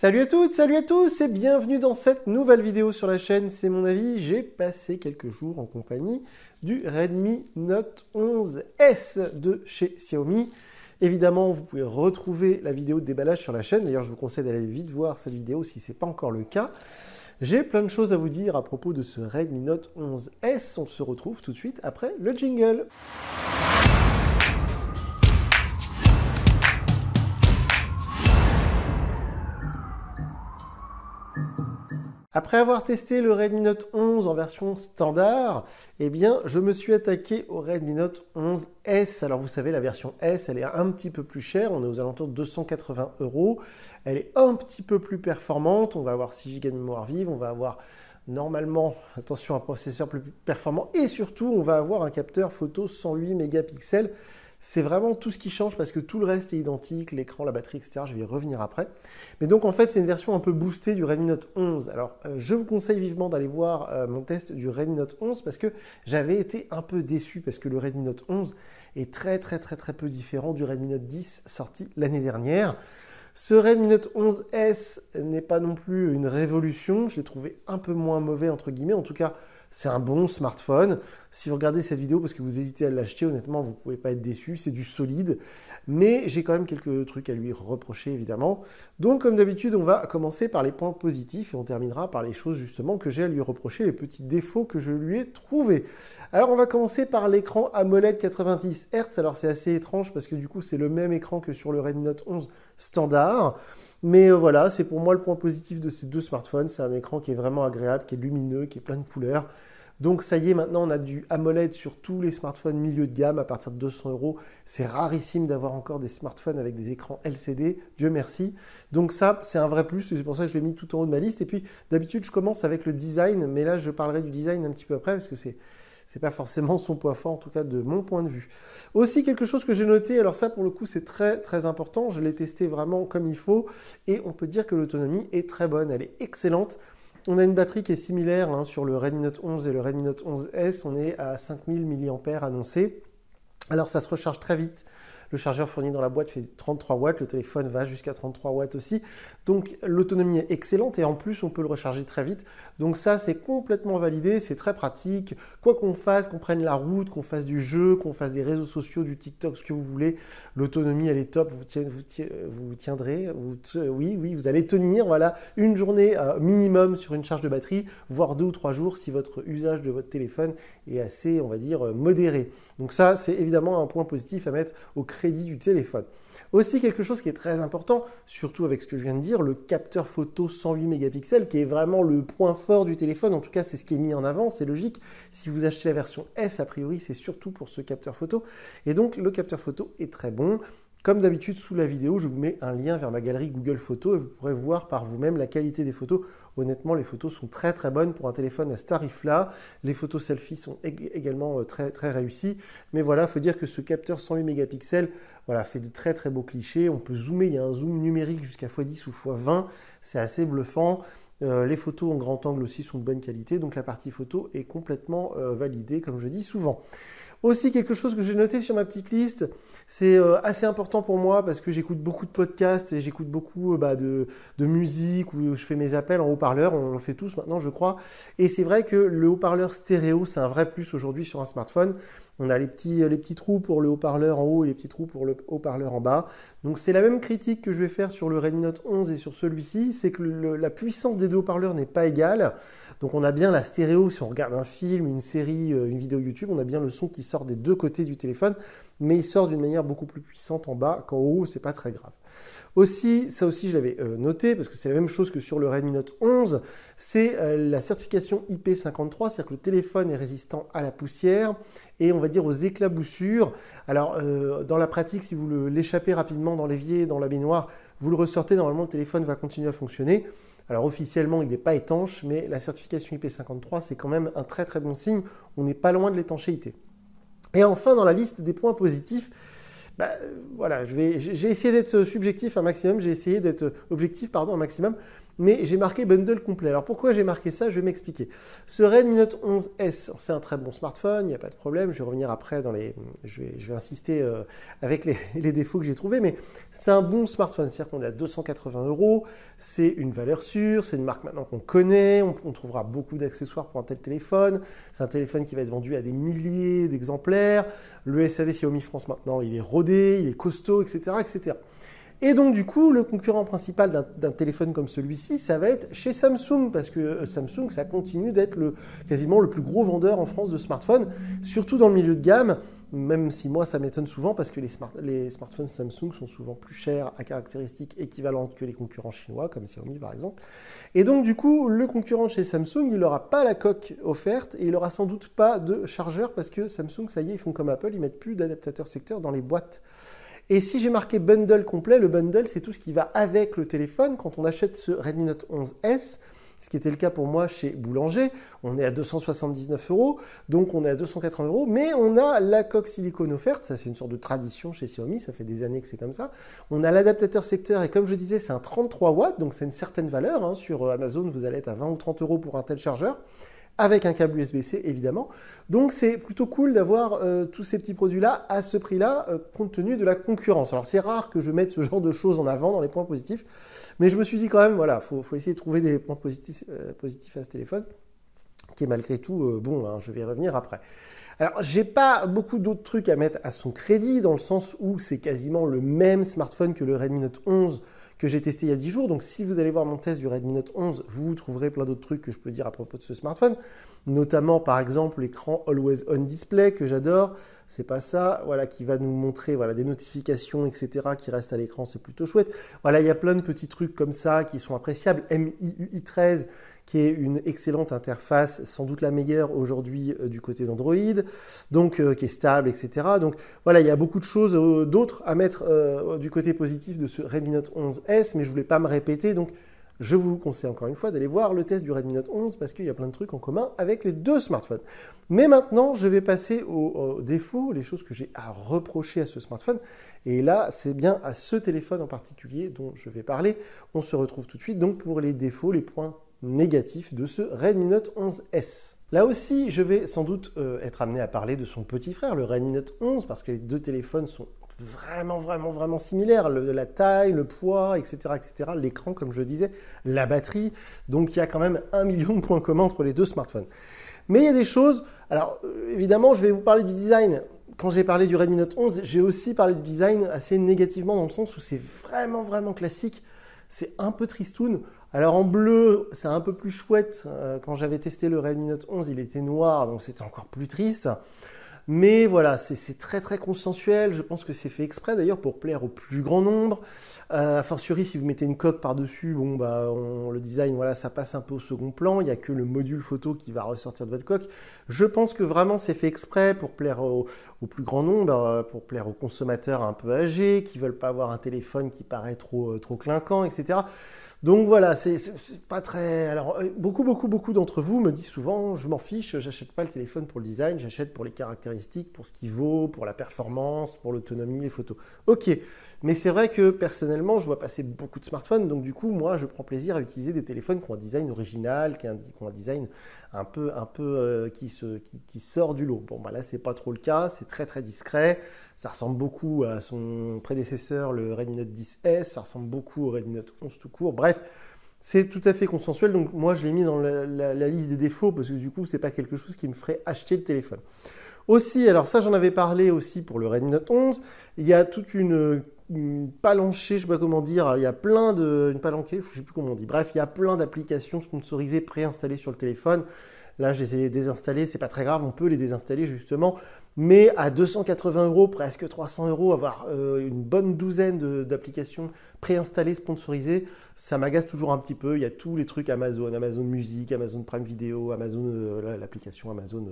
Salut à toutes, salut à tous et bienvenue dans cette nouvelle vidéo sur la chaîne. C'est mon avis, j'ai passé quelques jours en compagnie du Redmi Note 11S de chez Xiaomi. Évidemment, vous pouvez retrouver la vidéo de déballage sur la chaîne. D'ailleurs, je vous conseille d'aller vite voir cette vidéo si ce n'est pas encore le cas. J'ai plein de choses à vous dire à propos de ce Redmi Note 11S. On se retrouve tout de suite après le jingle. Après avoir testé le Redmi Note 11 en version standard, eh bien, je me suis attaqué au Redmi Note 11S. Alors, vous savez, la version S, elle est un petit peu plus chère. On est aux alentours de 280 €. Elle est un petit peu plus performante. On va avoir 6 Go de mémoire vive. On va avoir normalement, attention, un processeur plus performant. Et surtout, on va avoir un capteur photo 108 mégapixels. C'est vraiment tout ce qui change parce que tout le reste est identique, l'écran, la batterie, etc. Je vais y revenir après. Mais donc en fait, c'est une version un peu boostée du Redmi Note 11. Alors, je vous conseille vivement d'aller voir mon test du Redmi Note 11 parce que j'avais été un peu déçu parce que le Redmi Note 11 est très peu différent du Redmi Note 10 sorti l'année dernière. Ce Redmi Note 11S n'est pas non plus une révolution. Je l'ai trouvé un peu moins mauvais, entre guillemets. En tout cas, c'est un bon smartphone. Si vous regardez cette vidéo parce que vous hésitez à l'acheter, honnêtement, vous ne pouvez pas être déçu. C'est du solide. Mais j'ai quand même quelques trucs à lui reprocher, évidemment. Donc, comme d'habitude, on va commencer par les points positifs et on terminera par les choses, justement, que j'ai à lui reprocher, les petits défauts que je lui ai trouvés. Alors, on va commencer par l'écran AMOLED 90 Hz. Alors, c'est assez étrange parce que, du coup, c'est le même écran que sur le Redmi Note 11 standard. Mais voilà, c'est pour moi le point positif de ces deux smartphones. C'est un écran qui est vraiment agréable, qui est lumineux, qui est plein de couleurs. Donc ça y est, maintenant on a du AMOLED sur tous les smartphones milieu de gamme à partir de 200 €. C'est rarissime d'avoir encore des smartphones avec des écrans LCD, Dieu merci. Donc ça, c'est un vrai plus et c'est pour ça que je l'ai mis tout en haut de ma liste. Et puis d'habitude, je commence avec le design, mais là je parlerai du design un petit peu après parce que c'est pas forcément son point fort, en tout cas de mon point de vue. Aussi, quelque chose que j'ai noté, alors ça pour le coup c'est très important, je l'ai testé vraiment comme il faut et on peut dire que l'autonomie est très bonne, elle est excellente. On a une batterie qui est similaire sur le Redmi Note 11 et le Redmi Note 11S, on est à 5000 mAh annoncé. Alors ça se recharge très vite. Le chargeur fourni dans la boîte fait 33 watts, le téléphone va jusqu'à 33 watts aussi. Donc l'autonomie est excellente et en plus on peut le recharger très vite. Donc ça c'est complètement validé, c'est très pratique. Quoi qu'on fasse, qu'on prenne la route, qu'on fasse du jeu, qu'on fasse des réseaux sociaux, du TikTok, ce que vous voulez, l'autonomie elle est top, vous tiendrez, oui, vous allez tenir voilà, une journée minimum sur une charge de batterie, voire 2 ou 3 jours si votre usage de votre téléphone est assez, on va dire, modéré. Donc ça c'est évidemment un point positif à mettre au crédit du téléphone. Aussi quelque chose qui est très important, surtout avec ce que je viens de dire, le capteur photo 108 mégapixels qui est vraiment le point fort du téléphone, en tout cas c'est ce qui est mis en avant, c'est logique. Si vous achetez la version S, a priori c'est surtout pour ce capteur photo et donc le capteur photo est très bon. Comme d'habitude, sous la vidéo, je vous mets un lien vers ma galerie Google Photos et vous pourrez voir par vous-même la qualité des photos. Honnêtement, les photos sont très bonnes pour un téléphone à ce tarif-là. Les photos selfies sont également très réussies. Mais voilà, il faut dire que ce capteur 108 mégapixels voilà, fait de très beaux clichés. On peut zoomer, il y a un zoom numérique jusqu'à x10 ou x20. C'est assez bluffant. Les photos en grand angle aussi sont de bonne qualité. Donc la partie photo est complètement validée, comme je dis souvent. Aussi, quelque chose que j'ai noté sur ma petite liste, c'est assez important pour moi parce que j'écoute beaucoup de podcasts et j'écoute beaucoup de musique ou je fais mes appels en haut-parleur, on le fait tous maintenant je crois. Et c'est vrai que le haut-parleur stéréo, c'est un vrai plus aujourd'hui sur un smartphone. On a les petits trous pour le haut-parleur en haut et les petits trous pour le haut-parleur en bas. Donc c'est la même critique que je vais faire sur le Redmi Note 11 et sur celui-ci, c'est que la puissance des deux haut-parleurs n'est pas égale. Donc on a bien la stéréo, si on regarde un film, une série, une vidéo YouTube, on a bien le son qui sort des deux côtés du téléphone, mais il sort d'une manière beaucoup plus puissante en bas qu'en haut, c'est pas très grave. Ça aussi je l'avais noté, parce que c'est la même chose que sur le Redmi Note 11, c'est la certification IP53, c'est-à-dire que le téléphone est résistant à la poussière et on va dire aux éclaboussures. Alors dans la pratique, si vous l'échappez rapidement dans l'évier, dans la baignoire, vous le ressortez, normalement le téléphone va continuer à fonctionner. Alors officiellement, il n'est pas étanche, mais la certification IP53, c'est quand même un très bon signe. On n'est pas loin de l'étanchéité. Et enfin, dans la liste des points positifs, voilà, j'ai essayé d'être subjectif un maximum, j'ai essayé d'être objectif, pardon, un maximum, mais j'ai marqué bundle complet. Alors pourquoi j'ai marqué ça? Je vais m'expliquer. Ce Redmi Note 11S, c'est un très bon smartphone, il n'y a pas de problème, je vais revenir après dans les... Je vais insister avec les défauts que j'ai trouvés, mais c'est un bon smartphone, c'est-à-dire qu'on est à 280 €, c'est une valeur sûre, c'est une marque maintenant qu'on connaît, on trouvera beaucoup d'accessoires pour un tel téléphone, c'est un téléphone qui va être vendu à des milliers d'exemplaires, le SAV Xiaomi France maintenant, il est rodé, il est costaud, etc., etc. Et donc, du coup, le concurrent principal d'un téléphone comme celui-ci, ça va être chez Samsung, parce que Samsung, ça continue d'être quasiment le plus gros vendeur en France de smartphones, surtout dans le milieu de gamme, même si moi, ça m'étonne souvent, parce que les smartphones Samsung sont souvent plus chers à caractéristiques équivalentes que les concurrents chinois, comme Xiaomi par exemple. Et donc, du coup, le concurrent de chez Samsung, il n'aura pas la coque offerte, et il n'aura sans doute pas de chargeur, parce que Samsung, ça y est, ils font comme Apple, ils mettent plus d'adaptateur secteur dans les boîtes. Et si j'ai marqué bundle complet, le bundle, c'est tout ce qui va avec le téléphone. Quand on achète ce Redmi Note 11S, ce qui était le cas pour moi chez Boulanger, on est à 279 €, donc on est à 280 €, mais on a la coque silicone offerte, ça c'est une sorte de tradition chez Xiaomi, ça fait des années que c'est comme ça. On a l'adaptateur secteur, et comme je disais, c'est un 33 watts, donc c'est une certaine valeur, hein. Sur Amazon, vous allez être à 20 ou 30 € pour un tel chargeur, avec un câble USB-C évidemment. Donc c'est plutôt cool d'avoir tous ces petits produits-là à ce prix-là, compte tenu de la concurrence. Alors c'est rare que je mette ce genre de choses en avant dans les points positifs, mais je me suis dit quand même, voilà, faut essayer de trouver des points positifs à ce téléphone, qui est malgré tout bon, hein, je vais y revenir après. Alors, j'ai pas beaucoup d'autres trucs à mettre à son crédit, dans le sens où c'est quasiment le même smartphone que le Redmi Note 11 que j'ai testé il y a 10 jours. Donc, si vous allez voir mon test du Redmi Note 11, vous trouverez plein d'autres trucs que je peux dire à propos de ce smartphone. Notamment, par exemple, l'écran Always On Display que j'adore. C'est pas ça, voilà, qui va nous montrer voilà, des notifications, etc. qui restent à l'écran, c'est plutôt chouette. Voilà, il y a plein de petits trucs comme ça qui sont appréciables. MIUI 13, qui est une excellente interface, sans doute la meilleure aujourd'hui du côté d'Android, donc qui est stable, etc. Donc voilà, il y a beaucoup de choses d'autres à mettre du côté positif de ce Redmi Note 11S, mais je ne voulais pas me répéter, donc je vous conseille encore une fois d'aller voir le test du Redmi Note 11 parce qu'il y a plein de trucs en commun avec les deux smartphones. Mais maintenant, je vais passer aux défauts, les choses que j'ai à reprocher à ce smartphone. Et là, c'est bien à ce téléphone en particulier dont je vais parler. On se retrouve tout de suite donc pour les défauts, les points négatif de ce Redmi Note 11S. Là aussi, je vais sans doute être amené à parler de son petit frère, le Redmi Note 11, parce que les deux téléphones sont vraiment similaires. La taille, le poids, etc., etc. L'écran, comme je le disais, la batterie. Donc, il y a quand même 1 million de points communs entre les deux smartphones. Mais il y a des choses... Alors, évidemment, je vais vous parler du design. Quand j'ai parlé du Redmi Note 11, j'ai aussi parlé du design assez négativement, dans le sens où c'est vraiment classique. C'est un peu tristoun. Alors en bleu, c'est un peu plus chouette. Quand j'avais testé le Redmi Note 11, il était noir, donc c'était encore plus triste. Mais voilà, c'est très consensuel. Je pense que c'est fait exprès d'ailleurs pour plaire au plus grand nombre. A fortiori, si vous mettez une coque par-dessus, bon, le design, voilà, ça passe un peu au second plan. Il n'y a que le module photo qui va ressortir de votre coque. Je pense que vraiment, c'est fait exprès pour plaire au plus grand nombre, pour plaire aux consommateurs un peu âgés, qui ne veulent pas avoir un téléphone qui paraît trop clinquant, etc. Donc voilà, c'est pas très... Alors, beaucoup d'entre vous me disent souvent, je m'en fiche, j'achète pas le téléphone pour le design, j'achète pour les caractéristiques, pour ce qu'il vaut, pour la performance, pour l'autonomie, les photos. Ok, mais c'est vrai que personnellement, je vois passer beaucoup de smartphones, donc du coup, moi, je prends plaisir à utiliser des téléphones qui ont un design original, qui ont un design un peu qui sort du lot. Bon, là, c'est pas trop le cas, c'est très discret. Ça ressemble beaucoup à son prédécesseur, le Redmi Note 10S. Ça ressemble beaucoup au Redmi Note 11 tout court. Bref, c'est tout à fait consensuel. Donc moi, je l'ai mis dans la liste des défauts parce que du coup, c'est pas quelque chose qui me ferait acheter le téléphone. Aussi, alors ça, j'en avais parlé aussi pour le Redmi Note 11. Il y a toute une palanchée, je sais pas comment dire. Il y a plein une palanquée, je sais plus comment on dit. Bref, il y a plein d'applications sponsorisées préinstallées sur le téléphone. Là, j'ai essayé de les désinstaller, c'est pas très grave, on peut les désinstaller justement. Mais à 280 €, presque 300 €, avoir une bonne douzaine d'applications préinstallées, sponsorisées, ça m'agace toujours un petit peu. Il y a tous les trucs Amazon, Amazon Music, Amazon Prime Video, Amazon, l'application Amazon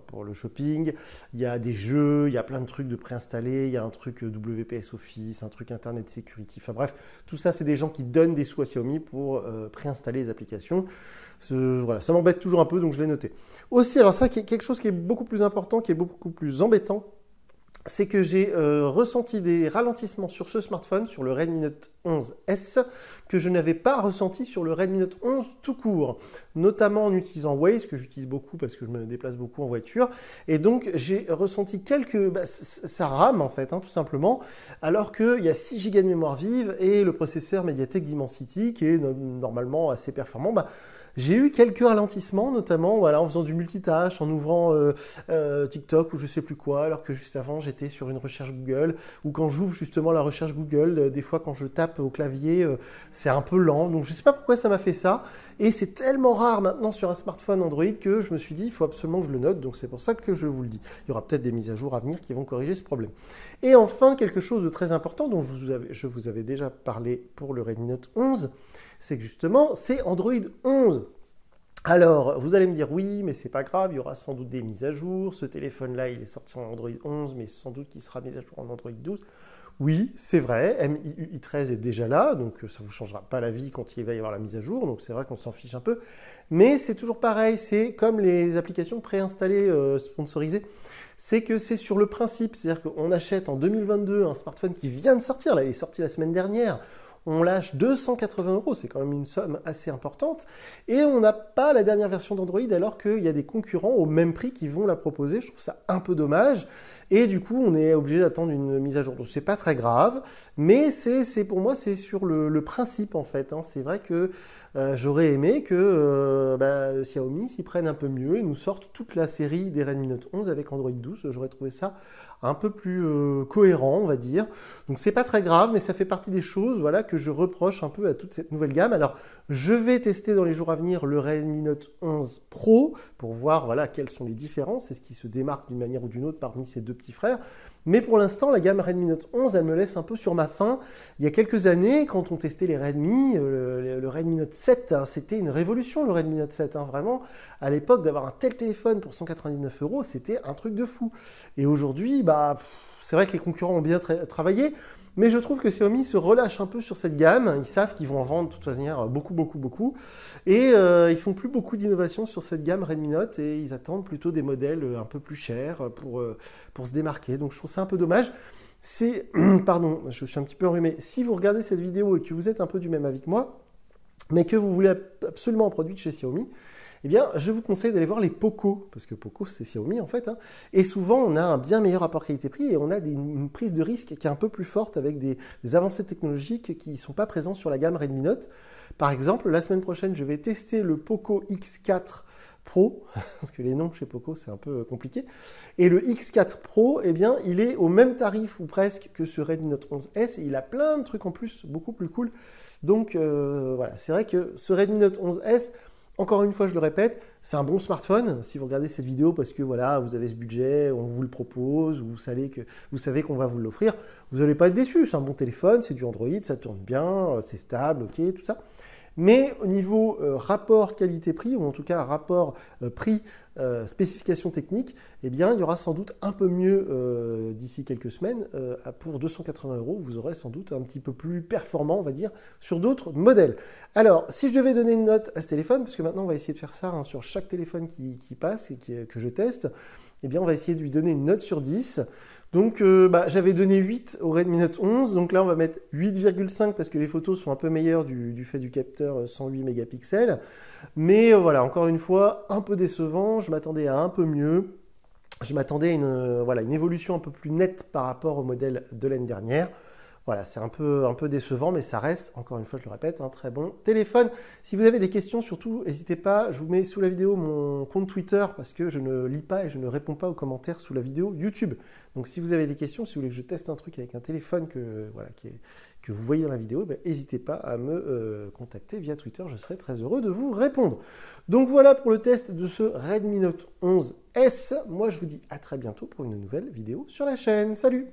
pour le shopping. Il y a des jeux, il y a plein de trucs de préinstallés, il y a un truc WPS Office, un truc Internet Security. Enfin bref, tout ça, c'est des gens qui donnent des sous à Xiaomi pour préinstaller les applications. Voilà, ça m'embête toujours un peu, donc je l'ai noté. Aussi, alors ça, quelque chose qui est beaucoup plus important, qui est beaucoup plus embêtant, c'est que j'ai ressenti des ralentissements sur ce smartphone, sur le Redmi Note 11S, que je n'avais pas ressenti sur le Redmi Note 11 tout court, notamment en utilisant Waze, que j'utilise beaucoup parce que je me déplace beaucoup en voiture, et donc j'ai ressenti ça rame en fait, hein, tout simplement, alors qu'il y a 6 Go de mémoire vive et le processeur Mediatek Dimensity, qui est normalement assez performant, j'ai eu quelques ralentissements, notamment voilà, en faisant du multitâche, en ouvrant TikTok ou je sais plus quoi, alors que juste avant j'étais sur une recherche Google, ou quand j'ouvre justement la recherche Google, des fois quand je tape au clavier, c'est un peu lent, donc je sais pas pourquoi ça m'a fait ça, et c'est tellement rare maintenant sur un smartphone Android que je me suis dit il faut absolument que je le note, donc c'est pour ça que je vous le dis. Il y aura peut-être des mises à jour à venir qui vont corriger ce problème. Et enfin, quelque chose de très important dont je vous avais déjà parlé pour le Redmi Note 11, c'est que justement, c'est Android 11. Alors, vous allez me dire, oui, mais c'est pas grave, il y aura sans doute des mises à jour. Ce téléphone-là, il est sorti en Android 11, mais sans doute qu'il sera mis à jour en Android 12. Oui, c'est vrai, MIUI 13 est déjà là, donc ça ne vous changera pas la vie quand il va y avoir la mise à jour, donc c'est vrai qu'on s'en fiche un peu. Mais c'est toujours pareil, c'est comme les applications préinstallées sponsorisées. C'est que c'est sur le principe, c'est-à-dire qu'on achète en 2022 un smartphone qui vient de sortir, là il est sorti la semaine dernière, on lâche 280 €, c'est quand même une somme assez importante, et on n'a pas la dernière version d'Android alors qu'il y a des concurrents au même prix qui vont la proposer. Je trouve ça un peu dommage, et du coup on est obligé d'attendre une mise à jour. Donc c'est pas très grave, mais pour moi c'est sur le principe en fait, hein. C'est vrai que j'aurais aimé que Xiaomi s'y prenne un peu mieux et nous sorte toute la série des Redmi Note 11 avec Android 12. J'aurais trouvé ça un peu plus cohérent, on va dire. Donc c'est pas très grave, mais ça fait partie des choses, voilà, que je reproche un peu à toute cette nouvelle gamme. Alors je vais tester dans les jours à venir le Redmi Note 11 Pro pour voir voilà quelles sont les différences et ce qui se démarque d'une manière ou d'une autre parmi ces deux petits frères. Mais pour l'instant, la gamme Redmi Note 11, elle me laisse un peu sur ma faim. Il y a quelques années, quand on testait les Redmi, le Redmi Note 7, hein, c'était une révolution, le Redmi Note 7. Hein, vraiment, à l'époque, d'avoir un tel téléphone pour 199 €, c'était un truc de fou. Et aujourd'hui, c'est vrai que les concurrents ont bien travaillé, mais je trouve que Xiaomi se relâche un peu sur cette gamme. Ils savent qu'ils vont en vendre de toute façon beaucoup. Et ils font plus beaucoup d'innovations sur cette gamme Redmi Note et ils attendent plutôt des modèles un peu plus chers pour se démarquer. Donc je trouve ça un peu dommage. Pardon, je suis un petit peu enrhumé. Si vous regardez cette vidéo et que vous êtes un peu du même avis que moi, mais que vous voulez absolument un produit de chez Xiaomi, eh bien, je vous conseille d'aller voir les Poco, parce que Poco, c'est Xiaomi en fait, hein. Et souvent, on a un bien meilleur rapport qualité-prix et on a une prise de risque qui est un peu plus forte avec des avancées technologiques qui ne sont pas présentes sur la gamme Redmi Note. Par exemple, la semaine prochaine, je vais tester le Poco X4 Pro, parce que les noms chez Poco, c'est un peu compliqué. Et le X4 Pro, eh bien, il est au même tarif ou presque que ce Redmi Note 11S et il a plein de trucs en plus, beaucoup plus cool. Donc, voilà, c'est vrai que ce Redmi Note 11S, encore une fois, je le répète, c'est un bon smartphone. Si vous regardez cette vidéo parce que voilà, vous avez ce budget, on vous le propose, vous savez qu'on va vous l'offrir, vous n'allez pas être déçu. C'est un bon téléphone, c'est du Android, ça tourne bien, c'est stable, ok, tout ça. Mais au niveau rapport qualité-prix, ou en tout cas rapport prix spécification technique, eh bien, il y aura sans doute un peu mieux d'ici quelques semaines. Pour 280 €, vous aurez sans doute un petit peu plus performant, on va dire, sur d'autres modèles. Alors, si je devais donner une note à ce téléphone, parce que maintenant on va essayer de faire ça sur chaque téléphone qui passe et que je teste, eh bien, on va essayer de lui donner une note sur 10. Donc, j'avais donné 8 au Redmi Note 11, donc là, on va mettre 8,5 parce que les photos sont un peu meilleures du fait du capteur 108 mégapixels. Mais voilà, encore une fois, un peu décevant, je m'attendais à un peu mieux. Je m'attendais à une évolution un peu plus nette par rapport au modèle de l'année dernière. Voilà, c'est un peu décevant, mais ça reste, encore une fois, je le répète, un très bon téléphone. Si vous avez des questions, surtout, n'hésitez pas. Je vous mets sous la vidéo mon compte Twitter parce que je ne lis pas et je ne réponds pas aux commentaires sous la vidéo YouTube. Donc, si vous avez des questions, si vous voulez que je teste un truc avec un téléphone que vous voyez dans la vidéo, n'hésitez pas à me contacter via Twitter. Je serai très heureux de vous répondre. Donc, voilà pour le test de ce Redmi Note 11S. Moi, je vous dis à très bientôt pour une nouvelle vidéo sur la chaîne. Salut!